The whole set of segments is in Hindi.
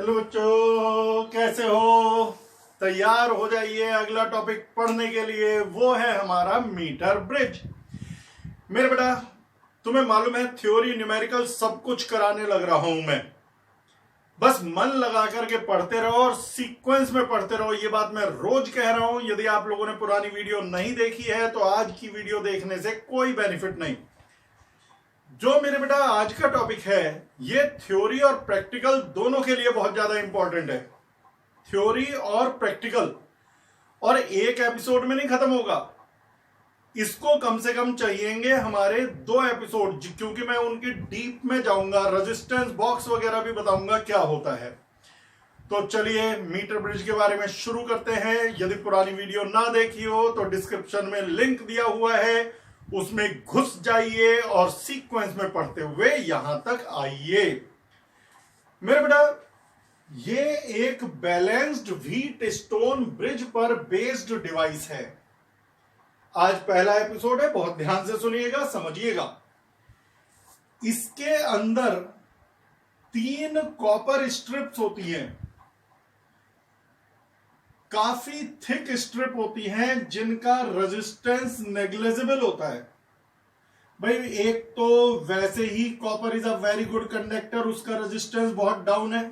हेलो बच्चों, कैसे हो? तैयार हो जाइए अगला टॉपिक पढ़ने के लिए। वो है हमारा मीटर ब्रिज। मेरे बेटा, तुम्हें मालूम है थ्योरी न्यूमेरिकल सब कुछ कराने लग रहा हूं मैं। बस मन लगा करके पढ़ते रहो और सीक्वेंस में पढ़ते रहो। ये बात मैं रोज कह रहा हूं। यदि आप लोगों ने पुरानी वीडियो नहीं देखी है तो आज की वीडियो देखने से कोई बेनिफिट नहीं। जो मेरे बेटा आज का टॉपिक है ये थ्योरी और प्रैक्टिकल दोनों के लिए बहुत ज्यादा इंपॉर्टेंट है। थ्योरी और प्रैक्टिकल, और एक एपिसोड में नहीं खत्म होगा। इसको कम से कम चाहिएंगे हमारे 2 एपिसोड, क्योंकि मैं उनकी डीप में जाऊंगा, रेजिस्टेंस बॉक्स वगैरह भी बताऊंगा क्या होता है। तो चलिए मीटर ब्रिज के बारे में शुरू करते हैं। यदि पुरानी वीडियो ना देखी हो तो डिस्क्रिप्शन में लिंक दिया हुआ है, उसमें घुस जाइए और सीक्वेंस में पढ़ते हुए यहां तक आइए। मेरे बेटा, ये एक बैलेंस्ड व्हीट स्टोन ब्रिज पर बेस्ड डिवाइस है। आज पहला एपिसोड है, बहुत ध्यान से सुनिएगा, समझिएगा। इसके अंदर 3 कॉपर स्ट्रिप्स होती हैं, काफी थिक स्ट्रिप होती हैं जिनका रेजिस्टेंस नेग्लिजिबल होता है। भाई, एक तो वैसे ही copper is a very good conductor, उसका रेजिस्टेंस बहुत डाउन है।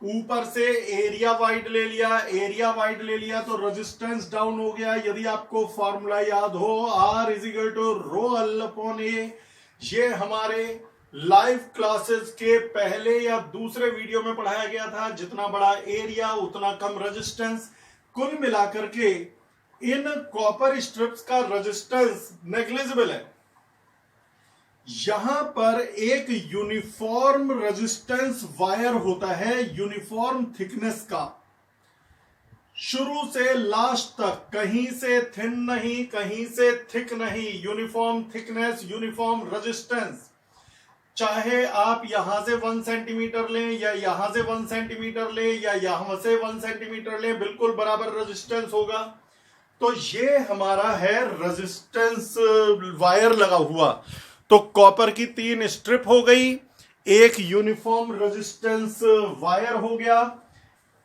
ऊपर से एरिया वाइड ले लिया तो रेजिस्टेंस डाउन हो गया। यदि आपको फॉर्मूला याद हो, R = ρL/A, ये हमारे लाइव क्लासेस के पहले या दूसरे वीडियो में पढ़ाया गया था। जितना बड़ा एरिया उतना कम रेजिस्टेंस। कुल मिलाकर के इन कॉपर स्ट्रिप्स का रेजिस्टेंस नेग्लिजिबल है। यहां पर एक यूनिफॉर्म रेजिस्टेंस वायर होता है, यूनिफॉर्म थिकनेस का, शुरू से लास्ट तक, कहीं से थिन नहीं, कहीं से थिक नहीं, यूनिफॉर्म थिकनेस, यूनिफॉर्म रेजिस्टेंस। चाहे आप यहां से 1 सेंटीमीटर लें या यहां से 1 सेंटीमीटर लें या यहां से 1 सेंटीमीटर लें, बिल्कुल बराबर रेजिस्टेंस होगा। तो ये हमारा है रेजिस्टेंस वायर लगा हुआ। तो कॉपर की 3 स्ट्रिप हो गई, एक यूनिफॉर्म रेजिस्टेंस वायर हो गया।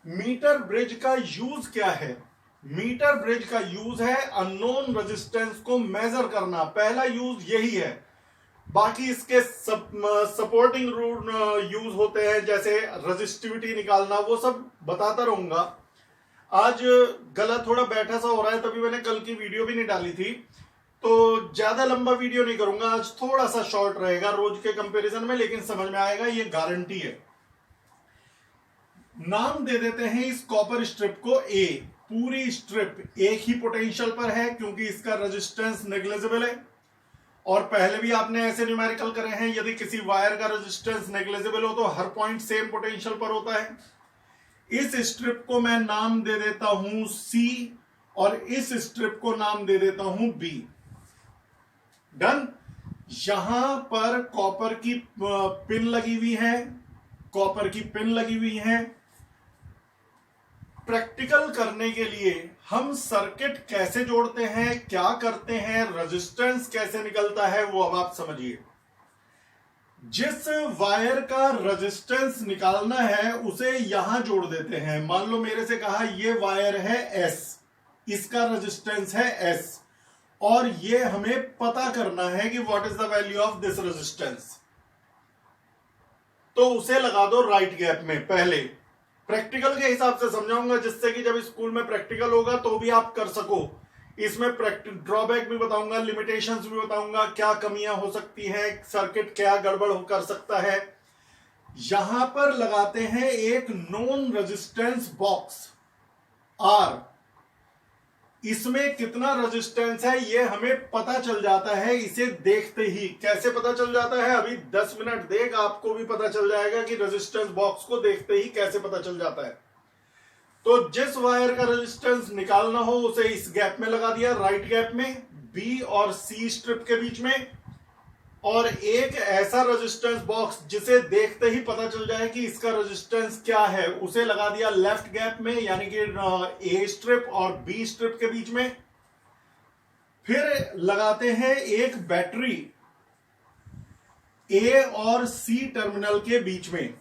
मीटर ब्रिज का यूज क्या है? मीटर ब्रिज का यूज है अननोन रेजिस्टेंस को मेजर करना। पहला यूज यही है। बाकी इसके सपोर्टिंग रूल यूज होते हैं, जैसे रेजिस्टिविटी निकालना, वो सब बताता रहूंगा। आज गला थोड़ा बैठा सा हो रहा है, तभी मैंने कल की वीडियो भी नहीं डाली थी। तो ज्यादा लंबा वीडियो नहीं करूंगा आज, थोड़ा सा शॉर्ट रहेगा रोज के कंपैरिजन में, लेकिन समझ में आएगा, ये गारंटी है। नाम दे देते हैं इस कॉपर स्ट्रिप को A। पूरी स्ट्रिप एक ही पोटेंशियल पर है क्योंकि इसका रेजिस्टेंस नेग्लिजिबल है। और पहले भी आपने ऐसे न्यूमेरिकल करे हैं, यदि किसी वायर का रेजिस्टेंस नेग्लिजिबल हो तो हर पॉइंट सेम पोटेंशियल पर होता है। इस स्ट्रिप को मैं नाम दे देता हूं C और इस स्ट्रिप को नाम दे देता हूं B। डन। यहां पर कॉपर की पिन लगी हुई है, कॉपर की पिन लगी हुई है। प्रैक्टिकल करने के लिए हम सर्किट कैसे जोड़ते हैं, क्या करते हैं, रेजिस्टेंस कैसे निकलता है, वो अब आप समझिए। जिस वायर का रेजिस्टेंस निकालना है उसे यहां जोड़ देते हैं। मान लो मेरे से कहा ये वायर है S, इसका रेजिस्टेंस है S, और ये हमें पता करना है कि what is the value of this resistance. तो उसे लगा दो राइट गैप में। पहले प्रैक्टिकल के हिसाब से समझाऊंगा, जिससे कि जब स्कूल में प्रैक्टिकल होगा तो भी आप कर सको। इसमें ड्रॉबैक भी बताऊंगा, लिमिटेशंस भी बताऊंगा, क्या कमियां हो सकती हैं, सर्किट क्या गड़बड़ कर सकता है। यहां पर लगाते हैं एक नोन रेजिस्टेंस बॉक्स R। इसमें कितना रेजिस्टेंस है ये हमें पता चल जाता है इसे देखते ही। कैसे पता चल जाता है? अभी 10 मिनट देख, आपको भी पता चल जाएगा कि रेजिस्टेंस बॉक्स को देखते ही कैसे पता चल जाता है। तो जिस वायर का रेजिस्टेंस निकालना हो उसे इस गैप में लगा दिया, राइट गैप में, B और C स्ट्रिप के बीच में। और एक ऐसा रेजिस्टेंस बॉक्स जिसे देखते ही पता चल जाए कि इसका रेजिस्टेंस क्या है, उसे लगा दिया लेफ्ट गैप में, यानी कि A स्ट्रिप और B स्ट्रिप के बीच में। फिर लगाते हैं एक बैटरी A और C टर्मिनल के बीच में।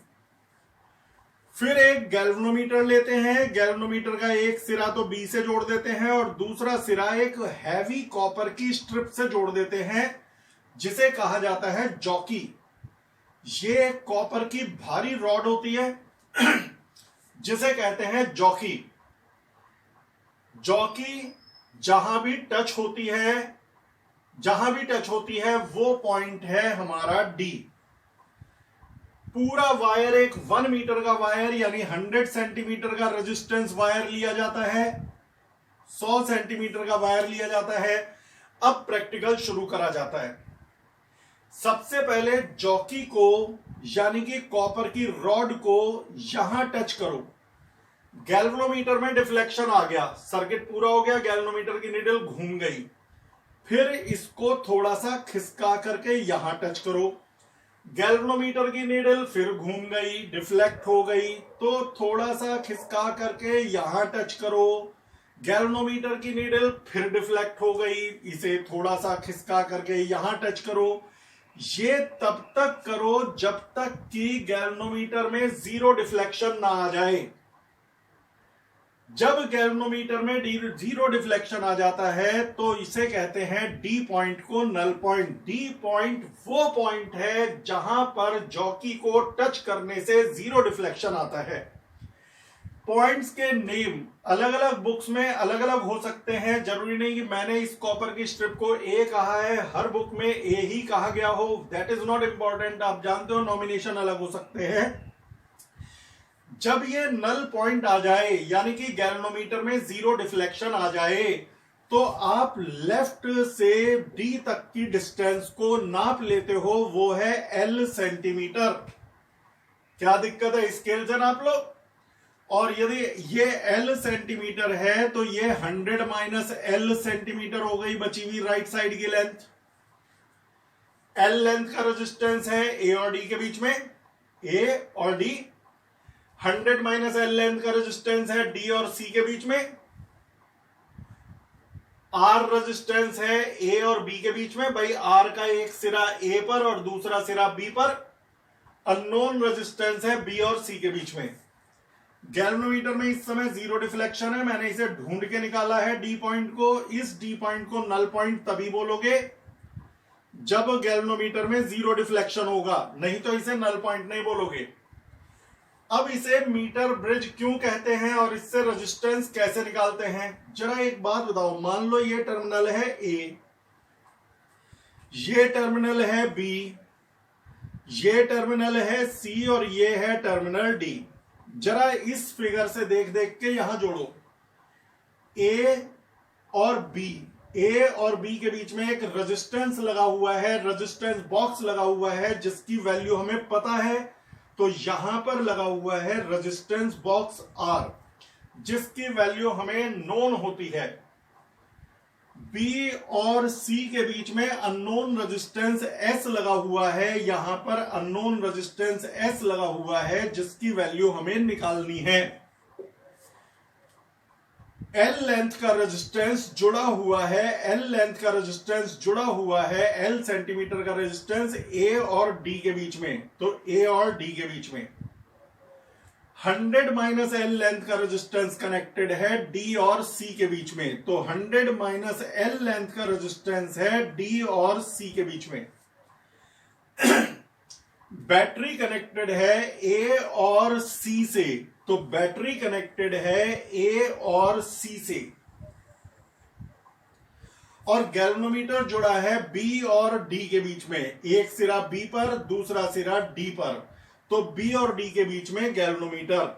फिर एक गैल्वेनोमीटर लेते हैं। गैल्वेनोमीटर का एक सिरा तो बी से जोड़ देते हैं और दूसरा सिरा एक हैवी कॉपर की स्ट्रिप से जोड़ देते हैं, जिसे कहा जाता है जॉकी। ये कॉपर की भारी रॉड होती है जिसे कहते हैं जॉकी। जॉकी जहां भी टच होती है वो पॉइंट है हमारा डी। पूरा वायर एक 1 मीटर का वायर यानी 100 सेंटीमीटर का रेजिस्टेंस वायर लिया जाता है, 100 सेंटीमीटर का वायर लिया जाता है। अब प्रैक्टिकल शुरू करा जाता है। सबसे पहले जॉकी को यानी कि कॉपर की रॉड को यहां टच करो। गैल्वेनोमीटर में डिफ्लेक्शन आ गया, सर्किट पूरा हो गया, गैल्वेनोमीटर की नीडल घूम गई। फिर इसको थोड़ा सा खिसका करके यहां टच करो। गैल्वेनोमीटर की नीडल फिर घूम गई, डिफ्लेक्ट हो गई, तो थोड़ा सा खिसका करके यहां टच करो। गैल्वेनोमीटर की नीडल फिर डिफ्लेक्ट हो गई, इसे थोड़ा सा खिसका करके यहां टच करो। ये तब तक करो जब तक कि गैल्वेनोमीटर में 0 डिफ्लेक्शन ना आ जाए। जब गैल्वेनोमीटर में 0 डिफ्लेक्शन आ जाता है तो इसे कहते हैं डी पॉइंट को नल पॉइंट। डी पॉइंट वो पॉइंट है जहां पर जॉकी को टच करने से 0 डिफ्लेक्शन आता है। पॉइंट्स के नेम अलग अलग बुक्स में अलग अलग हो सकते हैं, जरूरी नहीं कि मैंने इस कॉपर की स्ट्रिप को ए कहा है, हर बुक में ए ही कहा गया हो, दैट इज नॉट इंपॉर्टेंट। आप जानते हो नॉमिनेशन अलग हो सकते हैं। जब ये नल पॉइंट आ जाए यानी कि गैल्वेनोमीटर में 0 डिफ्लेक्शन आ जाए तो आप लेफ्ट से डी तक की डिस्टेंस को नाप लेते हो, वो है L सेंटीमीटर। क्या दिक्कत है, स्केल से नाप लो। और यदि ये L सेंटीमीटर है तो ये 100 माइनस L सेंटीमीटर हो गई बची हुई राइट साइड की लेंथ। L लेंथ का रेजिस्टेंस है A और D के बीच में, A और D। 100 माइनस L लेंथ का रेजिस्टेंस है D और C के बीच में। R रेजिस्टेंस है A और B के बीच में। भाई R का एक सिरा A पर और दूसरा सिरा B पर। अननोन रेजिस्टेंस है B और C के बीच में। गैल्वेनोमीटर में इस समय 0 डिफ्लेक्शन है, मैंने इसे ढूंढ के निकाला है डी पॉइंट को। इस डी पॉइंट को नल पॉइंट तभी बोलोगे जब गैल्वेनोमीटर में 0 डिफ्लेक्शन होगा, नहीं तो इसे नल पॉइंट नहीं बोलोगे। अब इसे मीटर ब्रिज क्यों कहते हैं और इससे रेजिस्टेंस कैसे निकालते हैं, जरा एक बात बताओ। मान लो ये टर्मिनल है A, ये टर्मिनल है B, ये टर्मिनल है C और ये है टर्मिनल D। जरा इस फिगर से देख देख के यहां जोड़ो। A और B के बीच में एक रेजिस्टेंस लगा हुआ है, रेजिस्टेंस बॉक्स लगा हुआ है जिसकी वैल्यू हमें पता है। तो यहां पर लगा हुआ है रेजिस्टेंस बॉक्स R जिसकी वैल्यू हमें नोन होती है। B और C के बीच में अननोन रेजिस्टेंस S लगा हुआ है, यहां पर अननोन रेजिस्टेंस S लगा हुआ है जिसकी वैल्यू हमें निकालनी है। L लेंथ का रेजिस्टेंस जुड़ा हुआ है, L लेंथ का रेजिस्टेंस जुड़ा हुआ है L सेंटीमीटर का रेजिस्टेंस A और D के बीच में, तो A और D के बीच में 100 माइनस L लेंथ का रेजिस्टेंस कनेक्टेड है D और C के बीच में, तो 100 माइनस L लेंथ का रेजिस्टेंस है D और C के बीच में। बैटरी कनेक्टेड है A और C से, तो बैटरी कनेक्टेड है A और C से। और गैल्वेनोमीटर जुड़ा है B और D के बीच में, एक सिरा B पर दूसरा सिरा D पर, तो B और D के बीच में गैल्वेनोमीटर।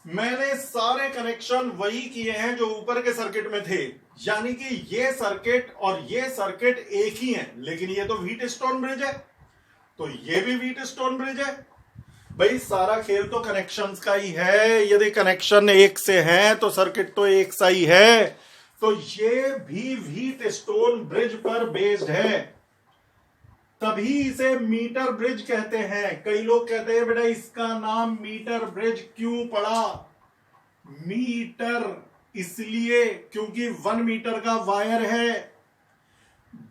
मैंने सारे कनेक्शन वही किए हैं जो ऊपर के सर्किट में थे, यानी कि ये सर्किट और ये सर्किट एक ही है, लेकिन ये तो व्हीटस्टोन ब्रिज है तो ये भी व्हीटस्टोन ब्रिज है। भाई सारा खेल तो कनेक्शंस का ही है, यदि कनेक्शन एक से हैं तो सर्किट तो एक सा ही है, तो ये भी व्हीटस्टोन ब्रिज पर बेस्ड है, तभी इसे मीटर ब्रिज कहते हैं। कई लोग कहते हैं बेटा इसका नाम मीटर ब्रिज क्यों पड़ा। मीटर इसलिए क्योंकि 1 मीटर का वायर है,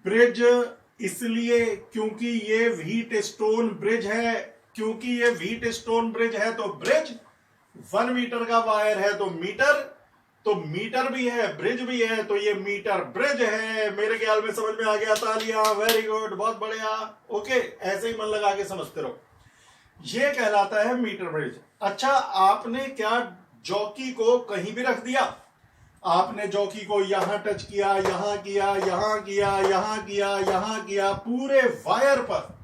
ब्रिज इसलिए क्योंकि ये व्हीटस्टोन ब्रिज है। क्योंकि ये व्हीट स्टोन ब्रिज है तो ब्रिज, 1 मीटर का वायर है तो मीटर, तो मीटर भी है ब्रिज भी है, तो ये मीटर ब्रिज है। मेरे ख्याल में समझ में आ गया, तालियां, वेरी गुड, बहुत बढ़िया। ओके, ऐसे ही मन लगा के समझते रहो। ये कहलाता है मीटर ब्रिज। अच्छा, आपने क्या जॉकी को कहीं भी रख दिया? आपने जॉकी को यहां टच किया, यहां किया, यहां किया, यहां किया, यहां किया, पूरे वायर पर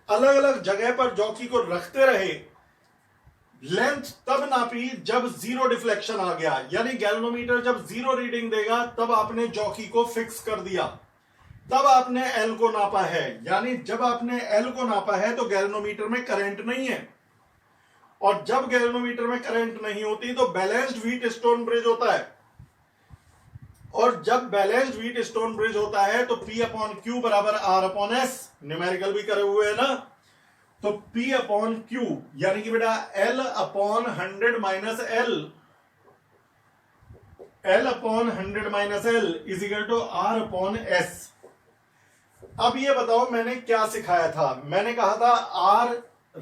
अलग अलग जगह पर जॉकी को रखते रहे। लेंथ तब नापी जब 0 डिफ्लेक्शन आ गया, यानी गैल्वेनोमीटर जब 0 रीडिंग देगा तब आपने जॉकी को फिक्स कर दिया, तब आपने एल को नापा है। यानी जब आपने एल को नापा है तो गैल्वेनोमीटर में करंट नहीं है, और जब गैल्वेनोमीटर में करंट नहीं होती तो बैलेंस्ड व्हीट स्टोन ब्रिज होता है। और जब बैलेंस्ड व्हीट स्टोन ब्रिज होता है तो P अपॉन Q बराबर R अपॉन S, न्यूमेरिकल भी करे हुए है ना। तो P अपॉन Q यानी कि बेटा L upon 100 minus L upon 100 minus L is equal to R upon S। अब ये बताओ मैंने क्या सिखाया था? मैंने कहा था R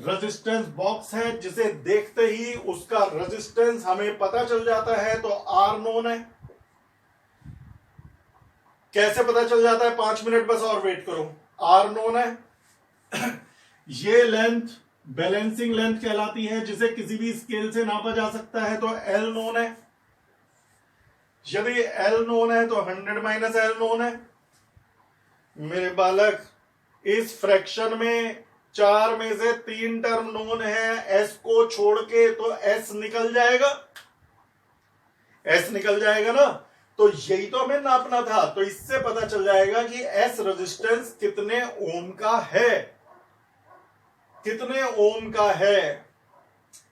रेजिस्टेंस बॉक्स है, जिसे देखते ही उसका रेजिस्टेंस हमें पता चल जाता है, तो R नोन है। कैसे पता चल जाता है? 5 मिनट बस और वेट करो। R नोन है। ये लेंथ बैलेंसिंग लेंथ कहलाती है, जिसे किसी भी स्केल से नापा जा सकता है, तो L नोन है। यदि L नोन है तो 100 माइनस L नोन है। मेरे बालक, इस फ्रैक्शन में 4 में से 3 टर्म नोन है, S को छोड़ के, तो S निकल जाएगा, S निकल जाएगा ना। तो यही तो हमें नापना था। तो इससे पता चल जाएगा कि S रेजिस्टेंस कितने ओम का है, कितने ओम का है।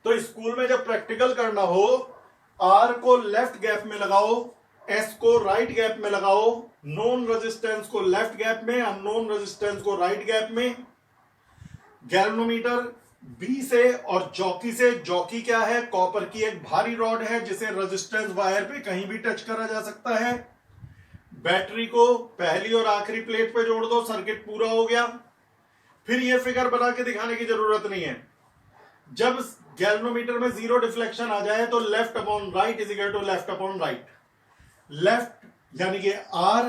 तो स्कूल में जब प्रैक्टिकल करना हो, R को लेफ्ट गैप में लगाओ, S को राइट गैप में लगाओ, नोन रेजिस्टेंस को लेफ्ट गैप में, अननोन रेजिस्टेंस को राइट गैप में। गैल्वेनोमीटर बी से और जॉकी से, जॉकी क्या है? कॉपर की एक भारी रॉड है जिसे रेजिस्टेंस वायर पे कहीं भी टच करा जा सकता है। बैटरी को पहली और आखिरी प्लेट पे जोड़ दो, सर्किट पूरा हो गया। फिर ये फिगर बना के दिखाने की जरूरत नहीं है। जब गैल्वेनोमीटर में 0 डिफ्लेक्शन आ जाए तो left upon right is equal to left upon right. Left यानी कि R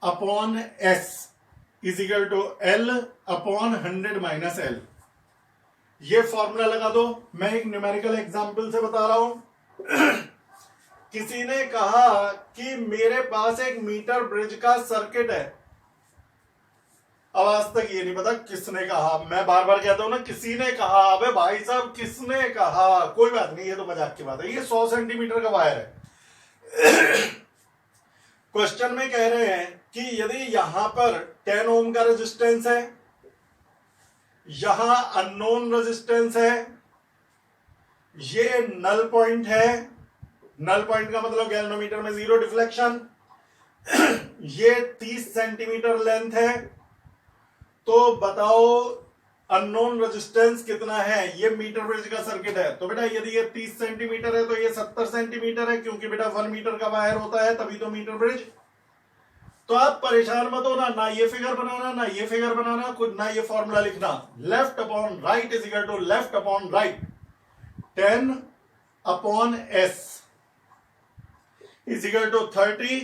upon S is equal to L upon 100 minus L। ये फॉर्मूला लगा दो। मैं एक न्यूमेरिकल एग्जांपल से बता रहा हूं। किसी ने कहा कि मेरे पास एक मीटर ब्रिज का सर्किट है। अब आज तक ये नहीं पता किसने कहा। मैं बार बार कहता हूं ना, किसी ने कहा। अबे भाई साहब, किसने कहा? कोई बात नहीं, ये तो मजाक की बात है। ये 100 सेंटीमीटर का वायर है। क्वेश्चन में कह रहे हैं कि यदि यहां पर 10 ओम का रेजिस्टेंस है, यहां अननोन रेजिस्टेंस है, ये नल पॉइंट है। नल पॉइंट का मतलब गैल्वेनोमीटर में 0 डिफ्लेक्शन। ये 30 सेंटीमीटर लेंथ है। तो बताओ अननोन रेजिस्टेंस कितना है? ये मीटर ब्रिज का सर्किट है। तो बेटा यदि ये 30 सेंटीमीटर है तो ये 70 सेंटीमीटर है, क्योंकि बेटा 1 मीटर का वायर होता है, तभी तो मीटर ब्रिज। तो आप परेशान मत हो ना ये फिगर बनाना, ना ये फिगर बनाना, खुद ना ये फॉर्मूला लिखना। Left upon right is equal to left upon right 10 upon S is equal to 30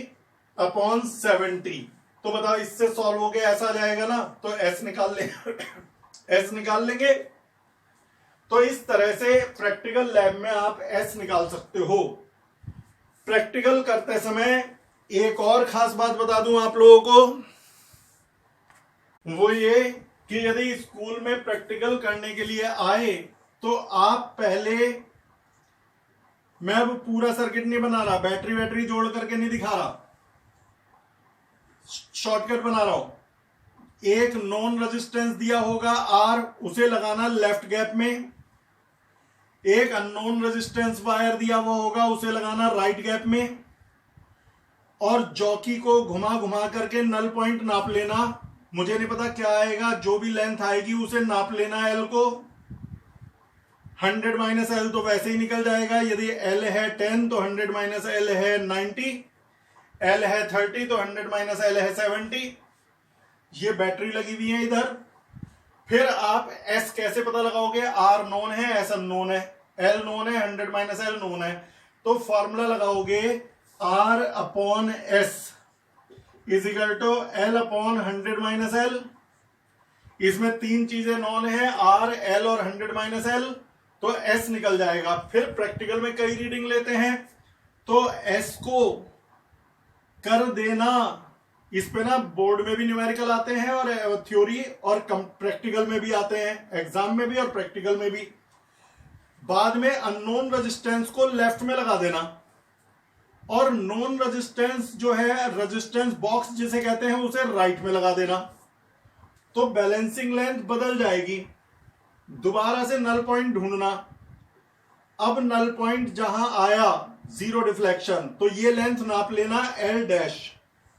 upon 70। तो बताओ इससे सॉल्व हो गया, ऐसा जाएगा ना, तो S निकाल लेंगे। S निकाल लेंगे। तो इस तरह से प्रैक्टिकल लैब में आप S निकाल सकते हो। प्रैक्टिकल करते समय एक और खास बात बता दूं आप लोगों को, वो ये कि यदि स्कूल में प्रैक्टिकल करने के लिए आए तो आप पहले, मैं अब पूरा सर्किट नहीं बना रहा, बैटरी वैटरी जोड़ करके नहीं दिखा रहा, शॉर्टकट बना रहा हूं। एक नॉन रेजिस्टेंस दिया होगा R, उसे लगाना लेफ्ट गैप में। एक अननोन रेजिस्टेंस वायर दिया हुआ होगा, उसे लगाना राइट गैप में। और जॉकी को घुमा घुमा करके नल पॉइंट नाप लेना। मुझे नहीं पता क्या आएगा, जो भी लेंथ आएगी उसे नाप लेना। L को 100 माइनस L तो वैसे ही निकल जाएगा। यदि L है 10 तो 100 माइनस L है 90, L है 30 तो 100 माइनस L है 70। ये बैटरी लगी हुई है इधर। फिर आप एस कैसे पता लगाओगे? आर नोन है, एस अननोन है, एल नोन है, 100 माइनस एल नोन है, तो फॉर्मूला लगाओगे R upon S is equal to L upon 100 minus L. इसमें तीन चीजें नॉन है, आर, एल और 100 माइनस एल, तो एस निकल जाएगा। फिर प्रैक्टिकल में कई रीडिंग लेते हैं तो एस को कर देना। इस पे ना बोर्ड में भी न्यूमेरिकल आते हैं और थ्योरी और प्रैक्टिकल में भी आते हैं, एग्जाम में भी और प्रैक्टिकल में भी। बाद में अननोन रेजिस्टेंस को लेफ्ट में लगा देना और नोन रेजिस्टेंस जो है, रेजिस्टेंस बॉक्स जिसे कहते हैं, उसे राइट में लगा देना, तो बैलेंसिंग लेंथ बदल जाएगी। दोबारा से नल पॉइंट ढूंढना। अब नल पॉइंट जहां आया जीरो डिफ्लेक्शन, तो ये लेंथ नाप लेना एल डैश,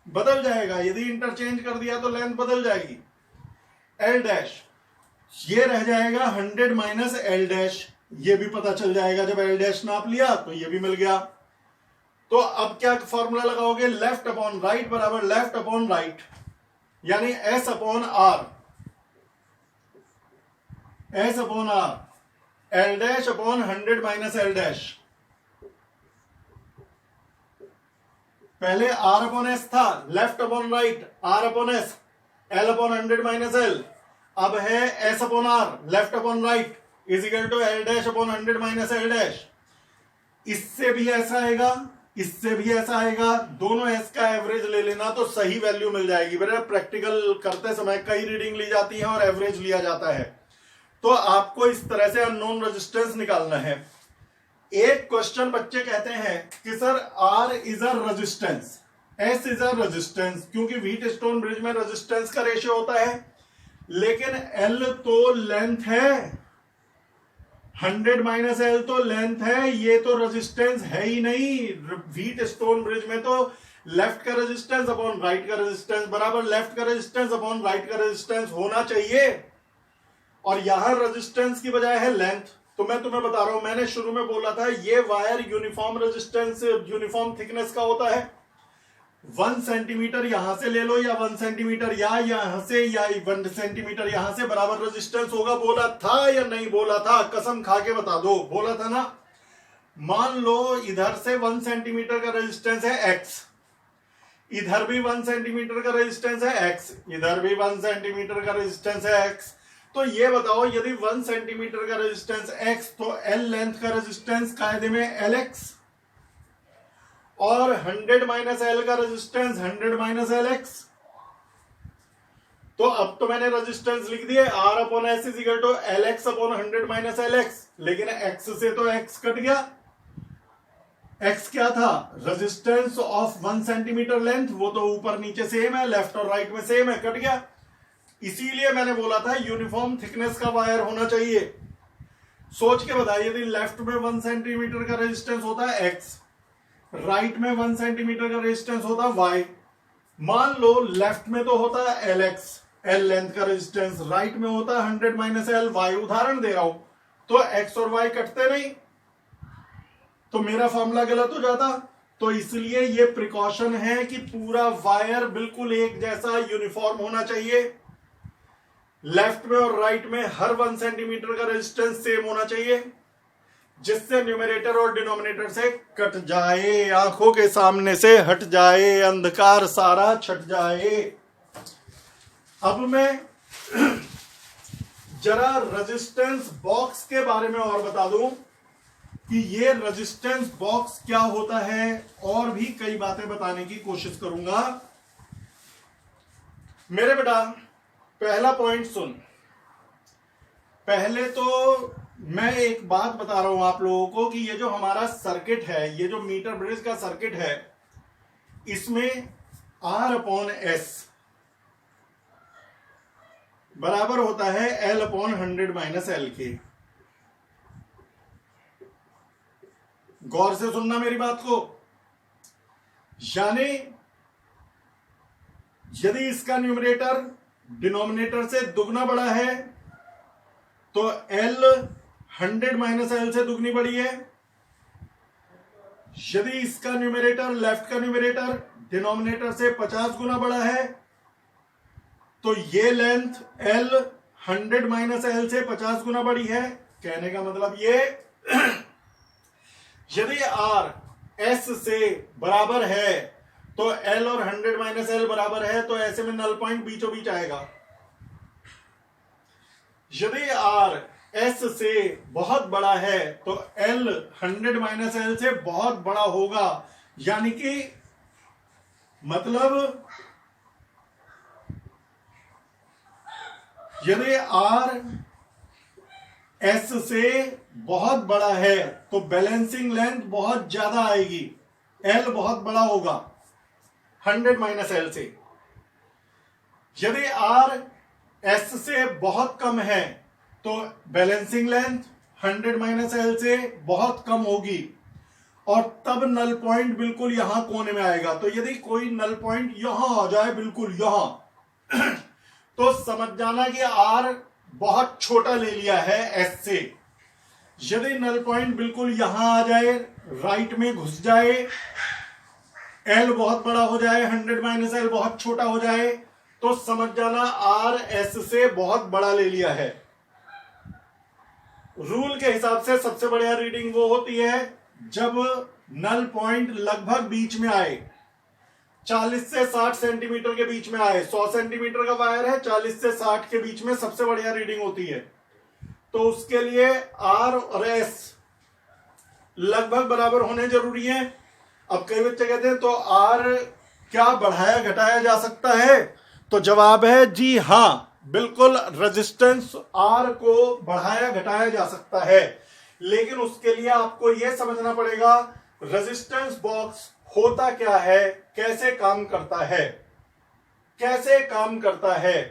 बदल जाएगा। यदि इंटरचेंज कर दिया तो लेंथ बदल जाएगी, एल डैश। ये रह जाएगा 100 माइनस एल डैश, ये भी पता चल जाएगा। जब एल डैश नाप लिया तो ये भी मिल गया। तो अब क्या फॉर्मूला लगाओगे? लेफ्ट अपॉन राइट बराबर लेफ्ट अपॉन राइट, यानी S upon R, S upon R, L dash upon 100 minus L dash. पहले आर अपॉन एस था, left upon right, R upon S, L upon 100 minus L. अब है S upon R, left upon right is equal to L dash upon 100 minus L dash. इससे भी ऐसा आएगा, इससे भी ऐसा आएगा, दोनों एस का एवरेज ले लेना तो सही वैल्यू मिल जाएगी। बेटा प्रैक्टिकल करते समय कई रीडिंग ली जाती है और एवरेज लिया जाता है, तो आपको इस तरह से अननोन रेजिस्टेंस निकालना है। एक क्वेश्चन बच्चे कहते हैं कि sir R is a resistance, S is a resistance, क्योंकि व्हीट स्टोन ब्रिज में रेजिस्टेंस का रेशियो होता है, लेकिन एल तो लेंथ है, 100 माइनस एल तो लेंथ है, ये तो रेजिस्टेंस है ही नहीं। व्हीट स्टोन ब्रिज में तो लेफ्ट का रेजिस्टेंस अपॉन राइट का रेजिस्टेंस बराबर लेफ्ट का रेजिस्टेंस अपॉन राइट का रेजिस्टेंस होना चाहिए, और यहां रेजिस्टेंस की बजाय है लेंथ। तो मैं तुम्हें बता रहा हूं, मैंने शुरू में बोला था ये wire uniform resistance, uniform thickness का होता है। 1 सेंटीमीटर यहां से ले लो या 1 सेंटीमीटर यहां से या 1 सेंटीमीटर यहां से बराबर रेजिस्टेंस होगा। बोला था या नहीं बोला था? कसम खा के बता दो, बोला था ना। मान लो इधर से 1 सेंटीमीटर का रेजिस्टेंस है एक्स, इधर भी 1 सेंटीमीटर का रेजिस्टेंस है एक्स, इधर भी 1 सेंटीमीटर का रेजिस्टेंस है एक्स। तो ये बताओ, यदि 1 सेंटीमीटर का रेजिस्टेंस एक्स, तो एल लेंथ का रेजिस्टेंस कायदे में एल एक्स, और 100 माइनस एल का रेजिस्टेंस 100 माइनस एल एक्स। तो अब तो मैंने रेजिस्टेंस लिख दिए, R upon S is equal to L X upon 100 minus L X, लेकिन एक्स से तो एक्स कट गया। एक्स क्या था? रेजिस्टेंस ऑफ 1 सेंटीमीटर लेंथ, वो तो ऊपर नीचे सेम है, लेफ्ट और राइट में सेम है, कट गया। इसीलिए मैंने बोला था यूनिफॉर्म थिकनेस का वायर होना चाहिए। सोच के बताइए, यदि लेफ्ट में 1 सेंटीमीटर का रेजिस्टेंस होता है एक्स, राइट में 1 सेंटीमीटर का रेजिस्टेंस होता है वाई। मान लो लेफ्ट में तो होता है एल एक्स, एल लेंथ का रेजिस्टेंस, राइट में होता है 100 माइनस एल वाई। उदाहरण दे रहा हूं, तो एक्स और वाई कटते नहीं, तो मेरा फॉर्मूला गलत हो जाता। तो इसलिए ये प्रिकॉशन है कि पूरा वायर बिल्कुल एक जैसा यूनिफॉर्म होना चाहिए। लेफ्ट में और राइट में हर 1 सेंटीमीटर का रेजिस्टेंस सेम होना चाहिए, जिससे न्यूमरेटर और डिनोमिनेटर से कट जाए, आंखों के सामने से हट जाए, अंधकार सारा छट जाए। अब मैं जरा रेजिस्टेंस बॉक्स के बारे में और बता दूं कि ये रेजिस्टेंस बॉक्स क्या होता है, और भी कई बातें बताने की कोशिश करूंगा। मेरे बेटा पहला पॉइंट सुन। पहले तो मैं एक बात बता रहा हूं आप लोगों को कि ये जो हमारा सर्किट है, ये जो मीटर ब्रिज का सर्किट है, इसमें आर अपॉन एस बराबर होता है एल अपॉन 100 माइनस एल के। गौर से सुनना मेरी बात को। यानी यदि इसका न्यूमरेटर डिनोमिनेटर से दुगना बड़ा है तो एल 100 माइनस एल से दुगनी बड़ी है। यदि इसका न्यूमरेटर, लेफ्ट का न्यूमरेटर डिनोमिनेटर से 50 गुना बड़ा है तो ये लेंथ एल 100 माइनस एल से 50 गुना बड़ी है। कहने का मतलब ये यदि आर एस से बराबर है तो एल और 100 माइनस एल बराबर है, तो ऐसे में नल पॉइंट बीचों बीच आएगा। यदि आर एस से बहुत बड़ा है तो एल 100 माइनस एल से बहुत बड़ा होगा, यानी कि मतलब यदि आर एस से बहुत बड़ा है तो बैलेंसिंग लेंथ बहुत ज्यादा आएगी, एल बहुत बड़ा होगा 100 माइनस एल से। यदि आर एस से बहुत कम है तो बैलेंसिंग लेंथ 100 माइनस एल से बहुत कम होगी, और तब नल पॉइंट बिल्कुल यहां कोने में आएगा। तो यदि कोई नल पॉइंट यहां आ जाए, बिल्कुल यहां तो समझ जाना कि आर बहुत छोटा ले लिया है एस से। यदि नल पॉइंट बिल्कुल यहां आ जाए, राइट में घुस जाए, एल बहुत बड़ा हो जाए, 100 माइनस एल बहुत छोटा हो जाए, तो समझ जाना आर एस से बहुत बड़ा ले लिया है। रूल के हिसाब से सबसे बढ़िया रीडिंग वो होती है जब नल पॉइंट लगभग बीच में आए, 40 से 60 सेंटीमीटर के बीच में आए। 100 सेंटीमीटर का वायर है, 40 से 60 के बीच में सबसे बढ़िया रीडिंग होती है। तो उसके लिए आर और एस लगभग बराबर होने जरूरी है। अब कई बच्चे कहते हैं तो आर क्या बढ़ाया घटाया जा सकता है? तो जवाब है जी हां, बिल्कुल रेजिस्टेंस आर को बढ़ाया घटाया जा सकता है, लेकिन उसके लिए आपको यह समझना पड़ेगा रेजिस्टेंस बॉक्स होता क्या है, कैसे काम करता है, कैसे काम करता है।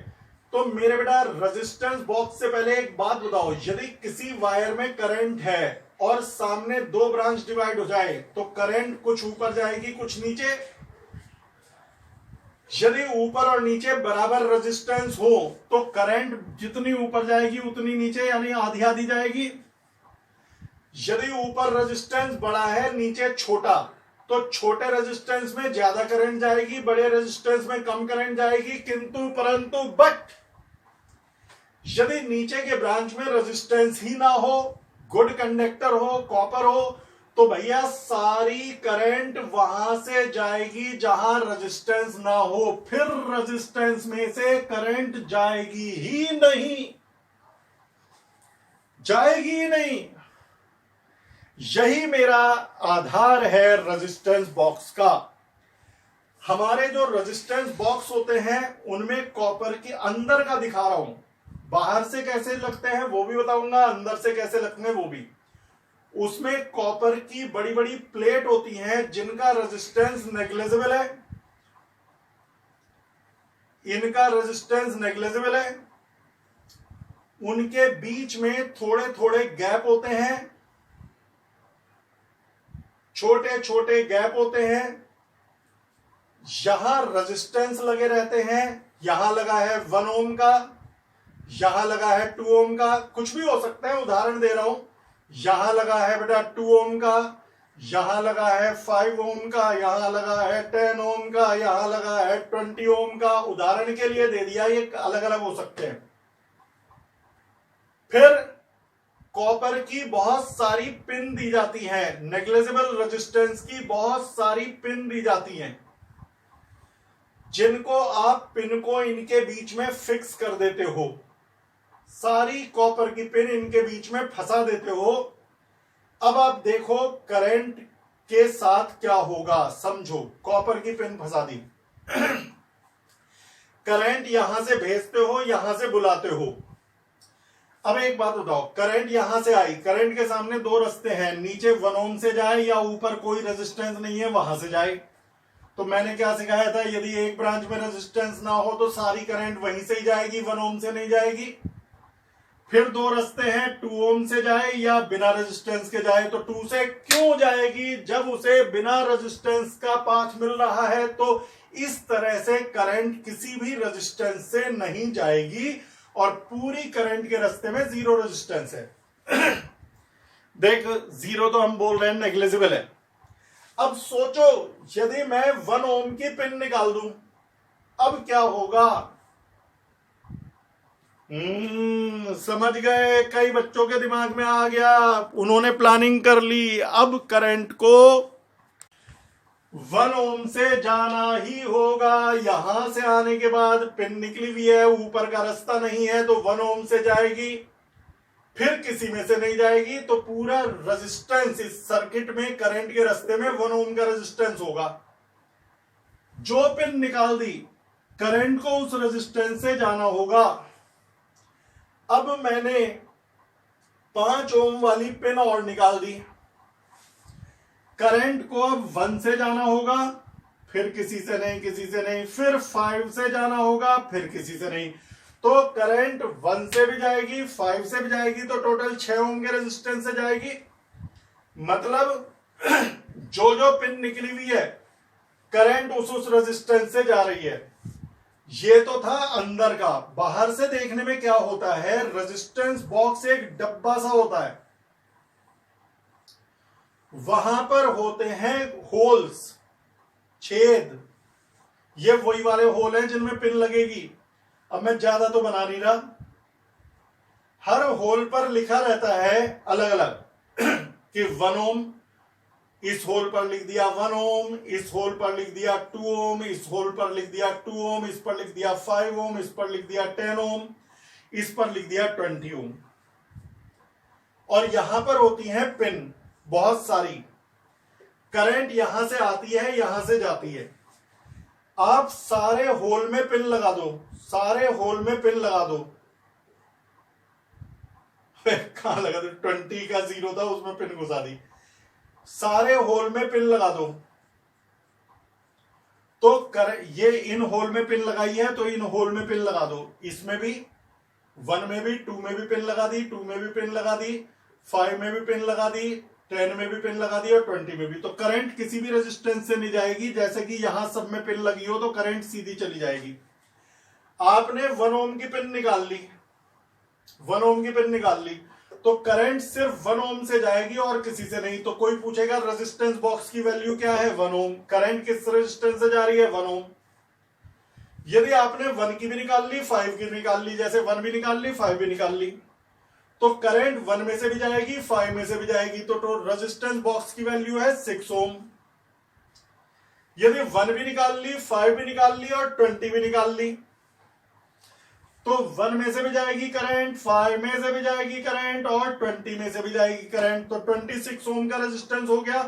तो मेरे बेटा रेजिस्टेंस बॉक्स से पहले एक बात बताओ, यदि किसी वायर में करंट है और सामने दो ब्रांच डिवाइड हो जाए तो करंट कुछ ऊपर जाएगी कुछ नीचे। यदि ऊपर और नीचे बराबर रेजिस्टेंस हो तो करंट जितनी ऊपर जाएगी उतनी नीचे, यानी आधी आधी जाएगी। यदि ऊपर रेजिस्टेंस बड़ा है नीचे छोटा, तो छोटे रेजिस्टेंस में ज्यादा करंट जाएगी, बड़े रेजिस्टेंस में कम करंट जाएगी। किंतु परंतु बट यदि नीचे के ब्रांच में रेजिस्टेंस ही ना हो, गुड कंडक्टर हो, कॉपर हो, तो भैया सारी करंट वहां से जाएगी जहां रेजिस्टेंस ना हो, फिर रेजिस्टेंस में से करंट जाएगी ही नहीं, जाएगी ही नहीं। यही मेरा आधार है रेजिस्टेंस बॉक्स का। हमारे जो रेजिस्टेंस बॉक्स होते हैं उनमें कॉपर के अंदर का दिखा रहा हूं, बाहर से कैसे लगते हैं वो भी बताऊंगा, अंदर से कैसे लगते हैं वो भी। उसमें कॉपर की बड़ी बड़ी प्लेट होती हैं जिनका रेजिस्टेंस नेग्लिजिबल है, इनका रेजिस्टेंस नेग्लिजिबल है। उनके बीच में थोड़े थोड़े गैप होते हैं, छोटे छोटे गैप होते हैं, यहां रेजिस्टेंस लगे रहते हैं। यहां लगा है 1 ओम का, यहां लगा है 2 ओम का, कुछ भी हो सकता है, उदाहरण दे रहा हूं। यहां लगा है बेटा 2 ओम का, यहां लगा है 5 ओम का, यहां लगा है 10 ओम का, यहां लगा है 20 ओम का। उदाहरण के लिए दे दिया, ये अलग अलग हो सकते हैं। फिर कॉपर की बहुत सारी पिन दी जाती हैं, नेग्लिजिबल रेजिस्टेंस की बहुत सारी पिन दी जाती हैं, जिनको आप पिन को इनके बीच में फिक्स कर देते हो। सारी कॉपर की पिन इनके बीच में फंसा देते हो। अब आप देखो करंट के साथ क्या होगा, समझो। कॉपर की पिन फंसा दी करंट यहां से भेजते हो, यहां से बुलाते हो। अब एक बात बताओ, करंट यहां से आई, करंट के सामने दो रास्ते हैं, नीचे 1 ओम से जाए या ऊपर कोई रेजिस्टेंस नहीं है वहां से जाए। तो मैंने क्या सिखाया था, यदि एक ब्रांच में रेजिस्टेंस ना हो तो सारी करंट वहीं से ही जाएगी, 1 ओम से नहीं जाएगी। फिर दो रास्ते हैं, 2 ओम से जाए या बिना रेजिस्टेंस के जाए। तो 2 से क्यों जाएगी, जब उसे बिना रेजिस्टेंस का पाथ मिल रहा है। तो इस तरह से करंट किसी भी रेजिस्टेंस से नहीं जाएगी और पूरी करंट के रास्ते में जीरो रेजिस्टेंस है देख, जीरो तो हम बोल रहे हैं नेग्लिजिबल है। अब सोचो यदि मैं 1 ओम की पिन निकाल दूं, अब क्या होगा। समझ गए, कई बच्चों के दिमाग में आ गया, उन्होंने प्लानिंग कर ली। अब करंट को 1 ओम से जाना ही होगा। यहां से आने के बाद पिन निकली हुई है, ऊपर का रास्ता नहीं है, तो 1 ओम से जाएगी, फिर किसी में से नहीं जाएगी, तो पूरा रेजिस्टेंस इस सर्किट में करंट के रास्ते में 1 ओम का रेजिस्टेंस होगा। जो पिन निकाल दी, करंट को उस रेजिस्टेंस से जाना होगा। अब मैंने 5 ओम वाली पिन और निकाल दी, करंट को अब 1 से जाना होगा, फिर किसी से नहीं, किसी से नहीं, फिर 5 से जाना होगा, फिर किसी से नहीं। तो करंट 1 से भी जाएगी, 5 से भी जाएगी, तो टोटल 6 ओम के रेजिस्टेंस से जाएगी। मतलब जो जो पिन निकली हुई है, करंट उस रेजिस्टेंस से जा रही है। ये तो था अंदर का। बाहर से देखने में क्या होता है, रेजिस्टेंस बॉक्स एक डब्बा सा होता है, वहां पर होते हैं होल्स, छेद। ये वही वाले होल हैं जिनमें पिन लगेगी। अब मैं ज्यादा तो बना नहीं रहा, हर होल पर लिखा रहता है अलग अलग कि 1 ओम, इस होल पर लिख दिया 1 ओम, इस होल पर लिख दिया 2 ओम, इस होल पर लिख दिया 2 ओम, इस पर लिख दिया 5 ओम, इस पर लिख दिया 10 ओम, इस पर लिख दिया 20 ओम। और यहां पर होती हैं पिन बहुत सारी। करंट यहां से आती है, यहां से जाती है। आप सारे होल में पिन लगा दो, सारे होल में पिन लगा दो। कहां लगा दो, 20 का 0 था, उसमें पिन घुसा दी। सारे होल में पिन लगा दो, तो ये इन होल में पिन लगाई है, तो इन होल में पिन लगा दो। इसमें भी 1 में भी, 2 में भी पिन लगा दी, 2 में भी पिन लगा दी, 5 में भी पिन लगा दी, 10 में भी पिन लगा दी, और 20 में भी। तो करंट किसी भी रेजिस्टेंस से नहीं जाएगी। जैसे कि यहां सब में पिन लगी हो, तो करंट सीधी चली जाएगी। आपने 1 ओम की पिन निकाल ली, 1 ओम की पिन निकाल ली, तो करंट सिर्फ 1 ओम से जाएगी और किसी से नहीं। तो कोई पूछेगा रेजिस्टेंस बॉक्स की वैल्यू क्या है, 1 ओम। करंट किस रेजिस्टेंस से जा रही है, 1 ओम। यदि आपने 1 की भी निकाल ली, 5 की भी निकाल ली, जैसे 1 भी निकाल ली, 5 भी निकाल ली, तो करंट 1 में से भी जाएगी, 5 में से भी जाएगी, तो रेजिस्टेंस बॉक्स की वैल्यू है 6 ओम। यदि 1 भी निकाल ली, 5 भी निकाल ली और 20 भी निकाल ली, तो 1 में से भी जाएगी करंट, 5 में से भी जाएगी करंट, और 20 में से भी जाएगी करंट। तो 26 ओम का रेजिस्टेंस हो गया।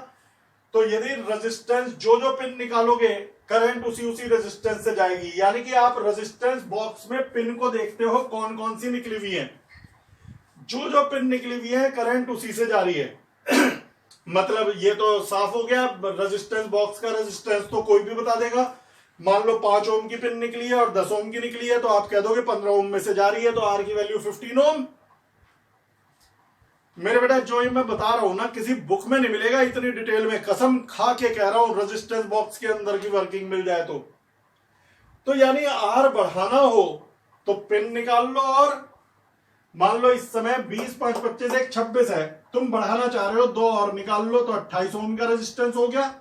तो यदि रेजिस्टेंस जो जो पिन निकालोगे, करंट उसी रेजिस्टेंस से जाएगी। यानी कि आप रेजिस्टेंस बॉक्स में पिन को देखते हो कौन कौन सी निकली हुई है, जो जो पिन निकली हुई है करंट उसी से जा रही है। मतलब ये तो साफ हो गया। रेजिस्टेंस बॉक्स का रेजिस्टेंस तो कोई भी बता देगा। मान लो 5 ओम की पिन निकली है और 10 ओम की निकली है, तो आप कह दोगे 15 ओम में से जा रही है, तो आर की वैल्यू 15 ओम। मेरे बेटा जो ये मैं बता रहा हूं ना, किसी बुक में नहीं मिलेगा इतनी डिटेल में। कसम खा के कह रहा हूं, रेजिस्टेंस बॉक्स के अंदर की वर्किंग मिल जाए तो यानी आर बढ़ाना हो तो पिन निकाल लो, और मान लो इस समय 20 5 25 1 26 है, तुम बढ़ाना चाह रहे हो, 2 और निकाल लो तो 28 ओम का रेजिस्टेंस हो गया।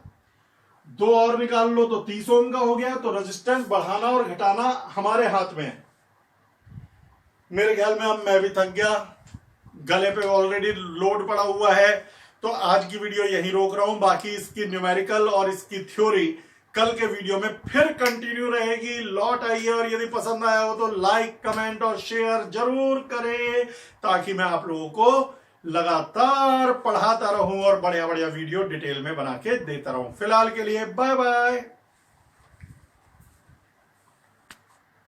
2 और निकाल लो तो 30 ओम का हो गया। तो रेजिस्टेंस बढ़ाना और घटाना हमारे हाथ में है। मेरे ख्याल में अब मैं भी थक गया, गले पे ऑलरेडी लोड पड़ा हुआ है, तो आज की वीडियो यहीं रोक रहा हूं। बाकी इसकी न्यूमेरिकल और इसकी थ्योरी कल के वीडियो में फिर कंटिन्यू रहेगी। लौट आइए, और यदि पसंद आया हो तो लाइक, कमेंट और शेयर जरूर करें, ताकि मैं आप लोगों को लगातार पढ़ाता रहूं और बढ़िया बढ़िया वीडियो डिटेल में बना के देता रहूं। फिलहाल के लिए बाय बाय।